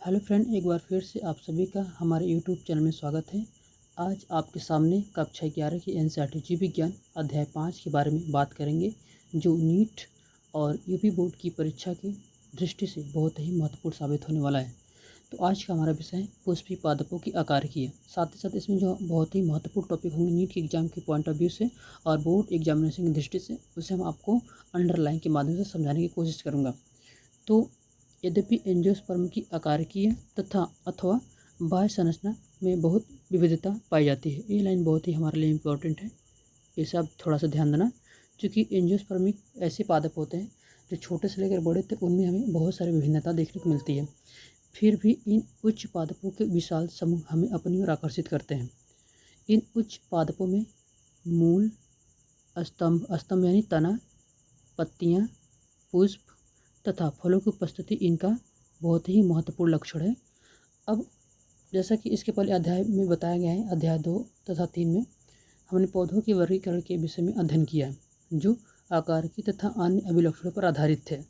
Hello friend, एक बार फिर से आप सभी का हमारे यूट्यूब चैनल में स्वागत है। आज आपके सामने कक्षा 11 की एनसीईआरटी जीव विज्ञान अध्याय 5 के बारे में बात करेंगे, जो नीट और यूपी बोर्ड की परीक्षा की दृष्टि से बहुत ही महत्वपूर्ण साबित होने वाला है। तो आज का हमारा विषय है पुष्पी पादपों की आकारिकी। साथ ही साथ इसमें जो बहुत ही महत्वपूर्ण टॉपिक होंगे नीट के एग्जाम के पॉइंट ऑफ व्यू से और बोर्ड एग्जामिनेशन की दृष्टि से, उसे हम आपको अंडरलाइन के माध्यम से समझाने की कोशिश करूँगा। तो यद्यपि एंजियोस्पर्म की आकारिकीय तथा अथवा बाह्य संरचना में बहुत विविधता पाई जाती है। ये लाइन बहुत ही हमारे लिए इम्पोर्टेंट है, इसे आप थोड़ा सा ध्यान देना। क्योंकि एंजियोस्पर्मिक ऐसे पादप होते हैं जो छोटे से लेकर बड़े तक, उनमें हमें बहुत सारी विभिन्नता देखने को मिलती है। फिर भी इन उच्च पादपों के विशाल समूह हमें अपनी ओर आकर्षित करते हैं। इन उच्च पादपों में मूल, स्तंभ यानी तना, पत्तियाँ, पुष्प तथा फलों की उपस्थिति इनका बहुत ही महत्वपूर्ण लक्षण है। अब जैसा कि इसके पहले अध्याय में बताया गया है, अध्याय 2 तथा 3 में हमने पौधों के वर्गीकरण के विषय में अध्ययन किया है, जो आकारिकी तथा अन्य अभिलक्षणों पर आधारित थे।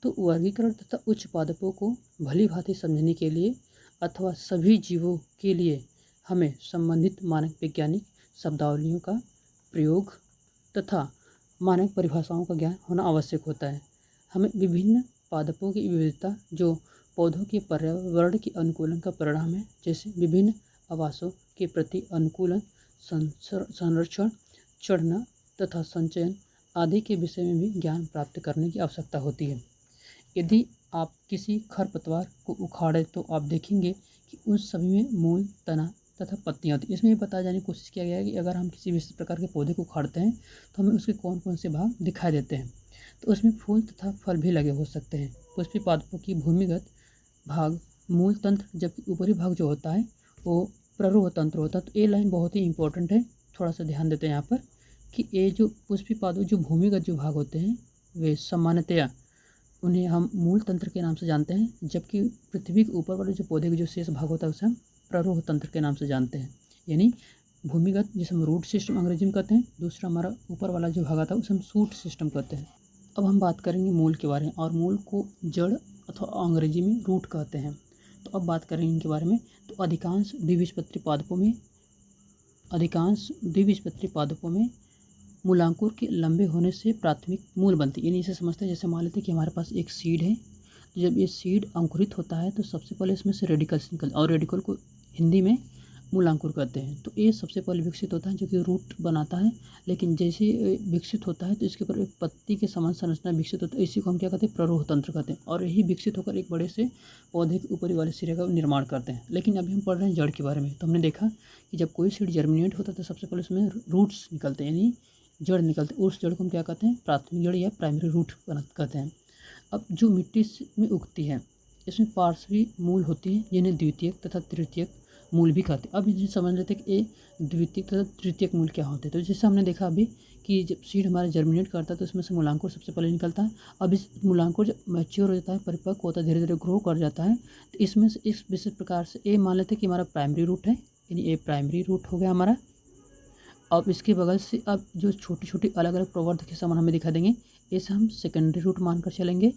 तो वर्गीकरण तथा उच्च पादपों को भली भांति समझने के लिए अथवा सभी जीवों के लिए हमें संबंधित मानक वैज्ञानिक शब्दावलियों का प्रयोग तथा मानक परिभाषाओं का ज्ञान होना आवश्यक होता है। हमें विभिन्न पादपों की विविधता, जो पौधों के पर्यावरण के अनुकूलन का परिणाम है, जैसे विभिन्न आवासों के प्रति अनुकूलन, संरक्षण, चढ़ना तथा संचयन आदि के विषय में भी ज्ञान प्राप्त करने की आवश्यकता होती है। यदि आप किसी खरपतवार को उखाड़ें तो आप देखेंगे कि उस सभी में मूल, तना तथा पत्तियाँ होती हैं। इसमें बताया जाने की कोशिश किया गया है कि अगर हम किसी विशिष्ट प्रकार के पौधे को उखाड़ते हैं तो हमें उसके कौन कौन से भाग दिखाई देते हैं। तो उसमें फूल तथा फल भी लगे हो सकते हैं। पुष्पी पादपों की भूमिगत भाग मूल तंत्र, जबकि ऊपरी भाग जो होता है वो प्ररोह तंत्र होता है। तो ये लाइन बहुत ही इंपॉर्टेंट है, थोड़ा सा ध्यान देते हैं यहाँ पर कि ये जो पुष्पी पादपों जो भूमिगत जो भाग होते हैं वे सामान्यतया उन्हें हम मूल तंत्र के नाम से जानते हैं, जबकि पृथ्वी के ऊपर वाले जो पौधे के जो शेष भाग होता है उसे हम प्ररोह तंत्र के नाम से जानते हैं। यानी भूमिगत जिसे हम रूट सिस्टम अंग्रेजी में कहते हैं, दूसरा हमारा ऊपर वाला जो भाग आता है उसे हम शूट सिस्टम कहते हैं। अब हम बात करेंगे मूल के बारे में, और मूल को जड़ अथवा अंग्रेजी में रूट कहते हैं। तो अब बात करेंगे इनके बारे में। तो अधिकांश द्विबीजपत्री पादपों में मूलांकुर के लंबे होने से प्राथमिक मूल बनती है। यानी इसे समझते हैं, जैसे मान लेते हैं कि हमारे पास एक सीड है। जब ये सीड अंकुरित होता है तो सबसे पहले इसमें से रेडिकल्स निकलते हैं, और रेडिकल को हिंदी में मूलांकुर कहते हैं। तो ये सबसे पहले विकसित होता है, जो कि रूट बनाता है। लेकिन जैसे विकसित होता है तो इसके ऊपर एक पत्ती के समान संरचना विकसित होता है। इसी को हम क्या कहते हैं, प्ररोह तंत्र कहते हैं। और यही विकसित होकर एक बड़े से पौधे के ऊपरी वाले सिरे का निर्माण करते हैं। लेकिन अभी हम पढ़ रहे हैं जड़ के बारे में। तो हमने देखा कि जब कोई सीड जर्मिनेट होता है तो सबसे पहले उसमें रूट्स निकलते हैं, यानी जड़ निकलते हैं। उस जड़ को हम क्या कहते हैं, प्राथमिक जड़ या प्राइमरी रूट कहते हैं। अब जो मिट्टी में उगती है, इसमें पार्श्वी मूल होती है, जिन्हें द्वितीयक तथा तृतीयक मूल भी कहते हैं। अब इन्हें समझ लेते हैं कि ये द्वितीयक तथा तृतीयक मूल क्या होते हैं। तो जैसे हमने देखा अभी कि जब सीड हमारा जर्मिनेट करता है तो इसमें से मूलांकुर सबसे पहले निकलता है। अब इस मूलांकुर जब मैच्योर हो जाता है, परिपक्व होता है, धीरे धीरे ग्रो कर जाता है, तो इसमें से इस विशेष प्रकार से ये मान लेते हैं कि हमारा प्राइमरी रूट है, यानी ये प्राइमरी रूट हो गया हमारा। अब इसके बगल से अब जो छोटी छोटी अलग अलग प्रवर्धक के समान हमें दिखा देंगे, इसे हम सेकेंडरी रूट मानकर चलेंगे।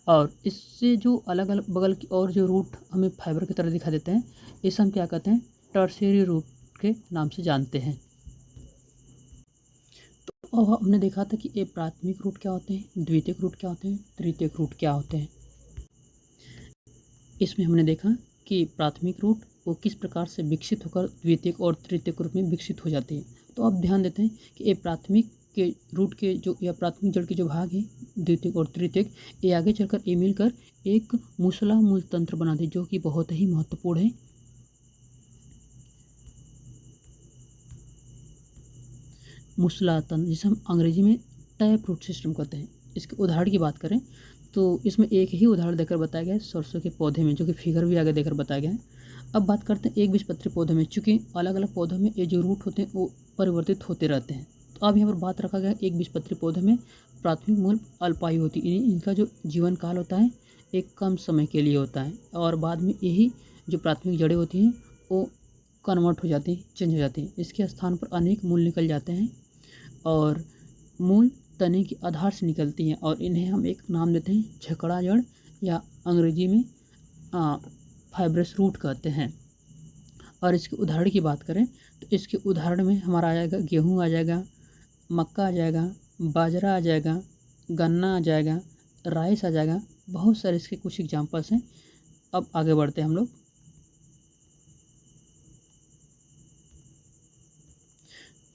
और इससे जो अलग अलग बगल की और जो रूट हमें फाइबर की तरह दिखा देते हैं, इसे हम क्या कहते हैं, टर्शियरी रूट के नाम से जानते हैं। तो अब हमने देखा था कि ये प्राथमिक रूट क्या होते हैं, द्वितीयक रूट क्या होते हैं, तृतीयक रूट क्या होते हैं। इसमें हमने देखा कि प्राथमिक रूट वो किस प्रकार से विकसित होकर द्वितीयक और तृतीयक रूप में विकसित हो जाती है। तो अब ध्यान देते हैं कि ये प्राथमिक के रूट के जो या प्राथमिक जड़ के जो भाग है, द्वितीयक और तृतीयक, ये आगे चलकर ये मिलकर एक मूसला मूल तंत्र बनाते हैं, जो कि बहुत ही महत्वपूर्ण है। मूसला तंत्र, जिसे हम अंग्रेजी में टैप रूट सिस्टम कहते हैं। इसके उदाहरण की बात करें तो इसमें एक ही उदाहरण देकर बताया गया है सरसों के पौधे में, जो कि फिगर भी आगे देकर बताया गया है। अब बात करते हैं एक बीजपत्री पौधे में। चूँकि अलग अलग पौधों में ये जो रूट होते हैं वो परिवर्तित होते रहते हैं, तो अब यहाँ पर बात रखा गया है एक बीजपत्री पौधे में प्राथमिक मूल अल्पायु होती है, यानी इनका जो जीवन काल होता है एक कम समय के लिए होता है, और बाद में यही जो प्राथमिक जड़ें होती हैं वो कन्वर्ट हो जाती हैं, चेंज हो जाती हैं। इसके स्थान पर अनेक मूल निकल जाते हैं, और मूल तने के आधार से निकलती हैं, और इन्हें हम एक नाम देते हैं झकड़ा जड़, या अंग्रेजी में फाइब्रस रूट कहते हैं। और इसके उदाहरण की बात करें तो इसके उदाहरण में हमारा आ जाएगा गेहूँ आ जाएगा, मक्का आ जाएगा, बाजरा आ जाएगा, गन्ना आ जाएगा, राइस आ जाएगा। बहुत सारे इसके कुछ एग्जांपल्स हैं। अब आगे बढ़ते हैं हम लोग।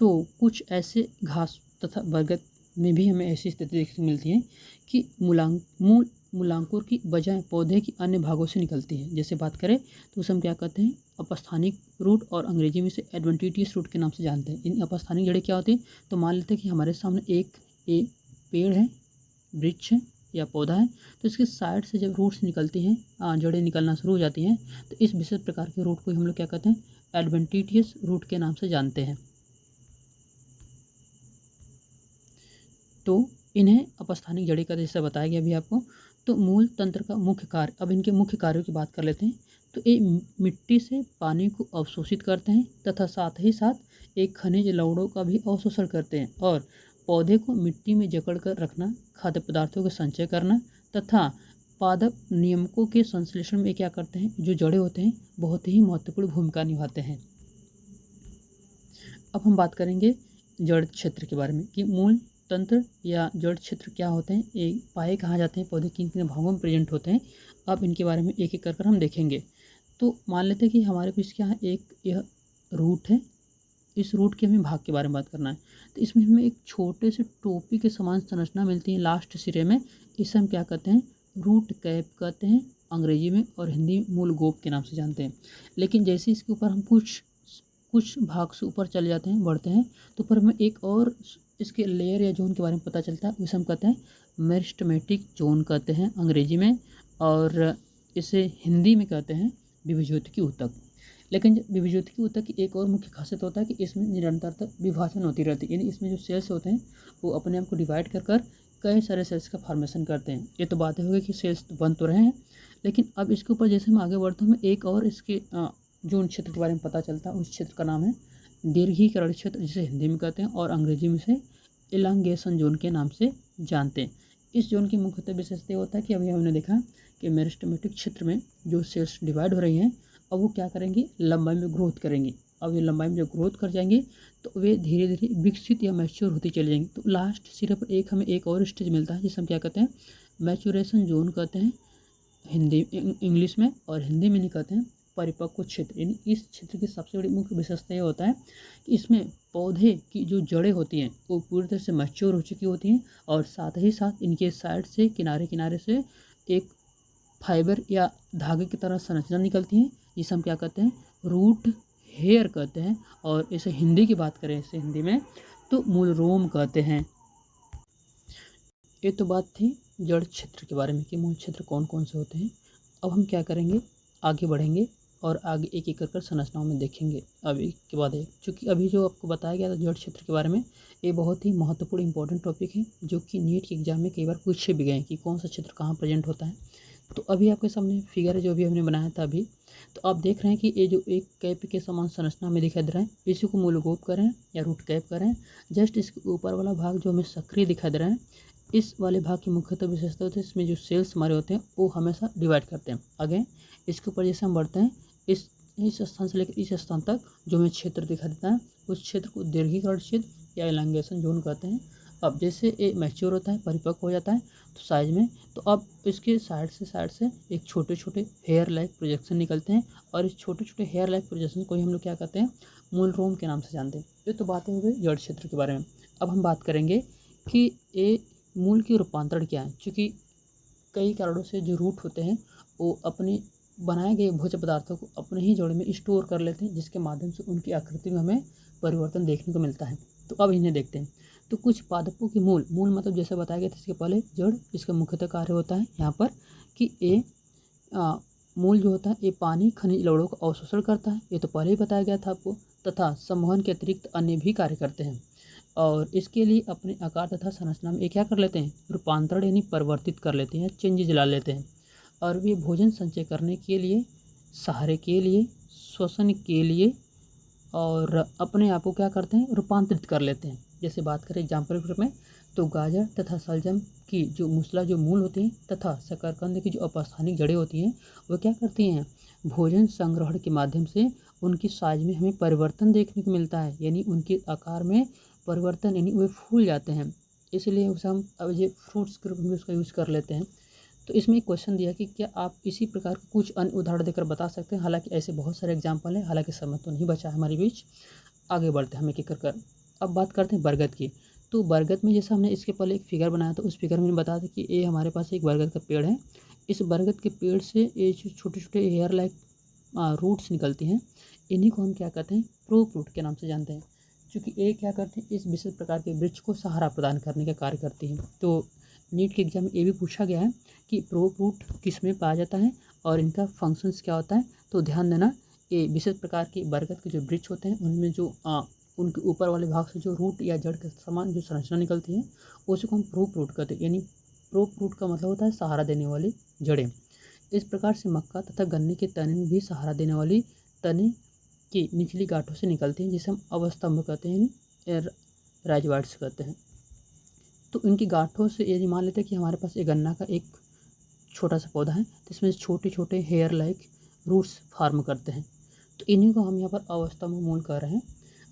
तो कुछ ऐसे घास तथा बरगद में भी हमें ऐसी स्थिति देखने को मिलती है कि मूलांकुर की बजाय पौधे की अन्य भागों से निकलती है। जैसे बात करें तो उसे हम क्या कहते हैं, अपस्थानिक रूट, और अंग्रेजी में से एडवेंटिशियस रूट के नाम से जानते हैं। इन अपस्थानिक जड़ें क्या होती हैं, तो मान लेते हैं कि हमारे सामने एक पेड़ है, वृक्ष है या पौधा है, तो इसके साइड से जब रूट्स निकलती हैं, जड़ें निकलना शुरू हो जाती हैं, तो इस विशेष प्रकार के रूट को हम लोग क्या कहते हैं, एडवेंटिशियस रूट के नाम से जानते हैं। तो इन्हें अपस्थानिक जड़ें का जैसे बताया गया अभी आपको। तो मूल तंत्र का मुख्य कार्य, अब इनके मुख्य कार्यों की बात कर लेते हैं। तो ये मिट्टी से पानी को अवशोषित करते हैं तथा साथ ही साथ एक खनिज लवणों का भी अवशोषण करते हैं, और पौधे को मिट्टी में जकड़ कर रखना, खाद्य पदार्थों का संचय करना तथा पादप नियामकों के संश्लेषण में क्या करते हैं, जो जड़ें होते हैं बहुत ही महत्वपूर्ण भूमिका निभाते हैं। अब हम बात करेंगे जड़ क्षेत्र के बारे में कि मूल तंत्र या जड़ क्षेत्र क्या होते हैं, एक पाए कहाँ जाते हैं, पौधे किन किन भागों में प्रेजेंट होते हैं। अब इनके बारे में एक एक कर हम देखेंगे। तो मान लेते हैं कि हमारे पास क्या है, एक यह रूट है। इस रूट के हमें भाग के बारे में बात करना है। तो इसमें हमें एक छोटे से टोपी के समान संरचना मिलती है लास्ट सिरे में। इसे हम क्या कहते हैं, रूट कैप कहते हैं अंग्रेजी में, और हिंदी में मूल गोप के नाम से जानते हैं। लेकिन जैसे इसके ऊपर हम कुछ भाग से ऊपर चले जाते हैं, बढ़ते हैं, तो पर हमें एक और इसके लेयर या जोन के बारे में पता चलता है। उसे हम कहते हैं मेरिस्टेमेटिक जोन कहते हैं अंग्रेजी में, और इसे हिंदी में कहते हैं विभज्योतिकी ऊतक। लेकिन विभज्योतिकी ऊतक की एक और मुख्य खासियत होता है कि इसमें निरंतरता विभाजन होती रहती है, यानी इसमें जो सेल्स होते हैं वो अपने आप को डिवाइड कर कई सारे सेल्स का फॉर्मेशन करते हैं। ये तो बातें हो गई कि सेल्स बन तो रहे हैं, लेकिन अब इसके ऊपर जैसे हम आगे बढ़ते हैं हमें एक और इसके जोन क्षेत्र के बारे में पता चलता है। उस क्षेत्र का नाम है दीर्घीकरण क्षेत्र, जिसे हिंदी में कहते हैं, और अंग्रेजी में से इलांगेशन जोन के नाम से जानते हैं। इस जोन की मुख्यतः विशेषता होता है कि अभी हमने देखा कि मेरिस्टेमेटिक क्षेत्र में जो सेल्स डिवाइड हो रही हैं, अब वो क्या करेंगी, लंबाई में ग्रोथ करेंगी। अब ये लंबाई में जब ग्रोथ कर जाएंगे तो वे धीरे धीरे विकसित या मैच्योर होती चली जाएंगी। तो लास्ट सिरे पर हमें एक और स्टेज मिलता है जिसे हम क्या कहते हैं, मैच्योरेशन जोन कहते हैं इंग्लिश में, और हिंदी में नहीं कहते हैं परिपक्व क्षेत्र। यानी इस क्षेत्र की सबसे बड़ी मुख्य विशेषता ये होता है कि इसमें पौधे की जो जड़ें होती हैं वो पूरी तरह से मैच्योर हो चुकी होती हैं, और साथ ही साथ इनके साइड से किनारे किनारे से एक फाइबर या धागे की तरह संरचना निकलती है, जिसे हम क्या कहते हैं, रूट हेयर कहते हैं, और इसे हिंदी की बात करें, इसे हिंदी में तो मूल रोम कहते हैं। ये तो बात थी जड़ क्षेत्र के बारे में कि मूल क्षेत्र कौन कौन से होते हैं। अब हम क्या करेंगे, आगे बढ़ेंगे और आगे एक एक कर संरचनाओं में देखेंगे अभी के बाद है। चूँकि अभी जो आपको बताया गया था जड़ क्षेत्र के बारे में, ये बहुत ही महत्वपूर्ण इंपॉर्टेंट टॉपिक है, जो कि नीट के एग्जाम में कई बार पूछे भी गए कि कौन सा क्षेत्र कहाँ प्रेजेंट होता है। तो अभी आपके सामने फिगर है जो अभी हमने बनाया था अभी। तो आप देख रहे हैं कि ये जो एक कैप के समान संरचना में दिखाई दे रहा है, इसी को मूल गोप करें या रूट कैप करें। जस्ट इसके ऊपर वाला भाग जो हमें सक्रिय दिखाई दे रहा है, इस वाले भाग की मुख्यतः विशेषता होती है, इसमें जो सेल्स हमारे होते हैं वो हमेशा डिवाइड करते हैं। आगे इसके ऊपर जैसे हम बढ़ते हैं, इस स्थान से लेकर इस स्थान तक जो हमें क्षेत्र दिखाई देता है, उस क्षेत्र को दीर्घीकरण क्षेत्र या इलांगेशन जोन कहते हैं। अब जैसे ये मैच्योर होता है, परिपक्व हो जाता है तो साइज में, तो अब इसके साइड से एक छोटे छोटे हेयर लाइक प्रोजेक्शन निकलते हैं, और इस छोटे छोटे हेयर लाइक प्रोजेक्शन को ही हम लोग क्या कहते हैं, मूल रोम के नाम से जानते हैं। ये तो बातें हो गई जड़ क्षेत्र के बारे में। अब हम बात करेंगे कि ये मूल की रूपांतरण क्या है। चूँकि कई कारणों से जो रूट होते हैं वो अपने बनाए गए भोज्य पदार्थों को अपने ही जड़ में स्टोर कर लेते हैं, जिसके माध्यम से उनकी आकृति में हमें परिवर्तन देखने को मिलता है। तो अब इन्हें देखते हैं। तो कुछ पादपों के मूल मतलब जैसे बताया गया था इसके पहले जड़, इसका मुख्यतः कार्य होता है यहाँ पर कि ये मूल जो होता है ये पानी खनिज लवणों का अवशोषण करता है, ये तो पहले ही बताया गया था आपको, तथा संवहन के अतिरिक्त अन्य भी कार्य करते हैं। और इसके लिए अपने आकार तथा संरचना में ये क्या कर लेते हैं, रूपांतरण यानी परिवर्तित कर लेते हैं, चेंजेज ला लेते हैं। और वे भोजन संचय करने के लिए, सहारे के लिए, श्वसन के लिए और अपने आप को क्या करते हैं, रूपांतरित कर लेते हैं। जैसे बात करें एग्जाम्पल के रूप में, तो गाजर तथा शलजम की जो मूसला जो मूल होते हैं तथा शकरकंद की जो अपस्थानिक जड़ें होती हैं वो क्या करती हैं, भोजन संग्रहण के माध्यम से उनकी साइज में हमें परिवर्तन देखने को मिलता है, यानी उनके आकार में परिवर्तन, यानी वे फूल जाते हैं। इसलिए उसे हम अब ये फ्रूट्स के रूप में उसका यूज़ कर लेते हैं। तो इसमें एक क्वेश्चन दिया कि क्या आप इसी प्रकार के कुछ अन्य उदाहरण देकर बता सकते हैं। हालांकि ऐसे बहुत सारे एग्जाम्पल हैं, हालांकि समय तो नहीं बचा है हमारे बीच। आगे बढ़ते हैं हम एक-एक कर। अब बात करते हैं बरगद की। तो बरगद में जैसा हमने इसके पहले एक फिगर बनाया था, उस फिगर में बताया था कि ये हमारे पास एक बरगद का पेड़ है। इस बरगद के पेड़ से ये जो छोटे-छोटे हेयर लाइक रूट्स निकलती हैं, इन्हीं को हम क्या कहते हैं, प्रूफ रूट के नाम से जानते हैं। चूँकि ये क्या करते हैं, इस विशेष प्रकार के वृक्ष को सहारा प्रदान करने का कार्य करती हैं। तो नीट के एग्जाम में ये भी पूछा गया है कि प्रूफ रूट किस में पाया जाता है और इनका फंक्शंस क्या होता है। तो ध्यान देना, ये विशेष प्रकार के बरगद के जो वृक्ष होते हैं उनमें जो उनके ऊपर वाले भाग से जो रूट या जड़ के समान जो संरचना निकलती है उसी को हम प्रूफ रूट कहते हैं। यानी प्रूफ रूट का मतलब होता है सहारा देने वाली जड़ें। इस प्रकार से मक्का तथा गन्ने के तने में भी सहारा देने वाली तने की निचली गांठों से निकलती हैं, जिसे हम अवस्तंभ कहते हैं, यानी राइजवाइड्स कहते हैं। तो इनकी गांठों से यदि मान लेते हैं कि हमारे पास एक गन्ना का एक छोटा सा पौधा है, तो इसमें छोटे छोटे हेयर लाइक रूट्स फॉर्म करते हैं। तो इन्हीं को हम यहाँ पर अवस्तंभ मूल कह रहे हैं।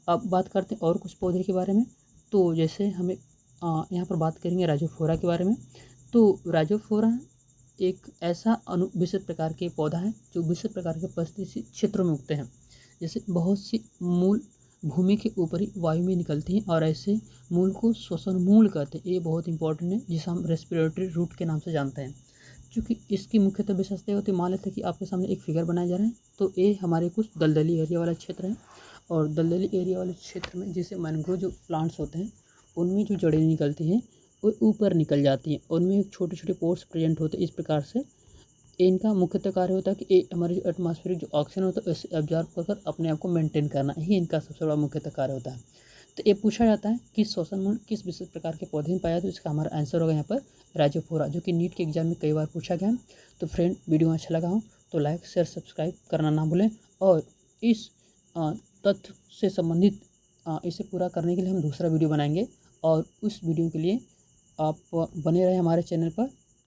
अब बात करते हैं और कुछ पौधे के बारे में। तो जैसे हमें यहाँ पर बात करेंगे राइजोफोरा के बारे में। तो राइजोफोरा एक ऐसा विशेष प्रकार के पौधा है जो विशेष प्रकार के परिस्थिति क्षेत्रों में उगते हैं। जैसे बहुत सी मूल भूमि के ऊपरी वायु में निकलती हैं और ऐसे मूल को श्वसन मूल कहते हैं। ये बहुत इंपॉर्टेंट है, जिसे हम रेस्पिरेटरी रूट के नाम से जानते हैं। क्योंकि इसकी मुख्यतः विशेषता होती है, मान लेते हैं कि आपके सामने एक फिगर बनाया जा रहा है, तो ये हमारे कुछ दलदली एरिया वाला क्षेत्र है और दलदली एरिया वाले क्षेत्र में जैसे मैंग्रोव जो प्लांट्स होते हैं उनमें जो जड़ें निकलती हैं वो ऊपर निकल जाती हैं, उनमें छोटे छोटे पोर्स प्रेजेंट होते हैं। इस प्रकार से इनका मुख्यतः कार्य होता है कि ये हमारे जो एटमॉस्फेरिक जो ऑक्सीजन होता है उसे एब्जॉर्ब कर अपने आप को मेंटेन करना, ही इनका सबसे बड़ा मुख्यतः कार्य होता है। तो ये पूछा जाता है कि श्वसन मूल किस विशेष प्रकार के पौधे में पाया जाता है, तो इसका हमारा आंसर होगा यहाँ पर राइजोफोरा, जो कि नीट के एग्जाम में कई बार पूछा गया है। तो फ्रेंड, वीडियो अच्छा लगा हो तो लाइक शेयर सब्सक्राइब करना ना भूलें, और इस तथ्य से संबंधित इसे पूरा करने के लिए हम दूसरा वीडियो बनाएंगे, और उस वीडियो के लिए आप बने रहे हमारे चैनल पर।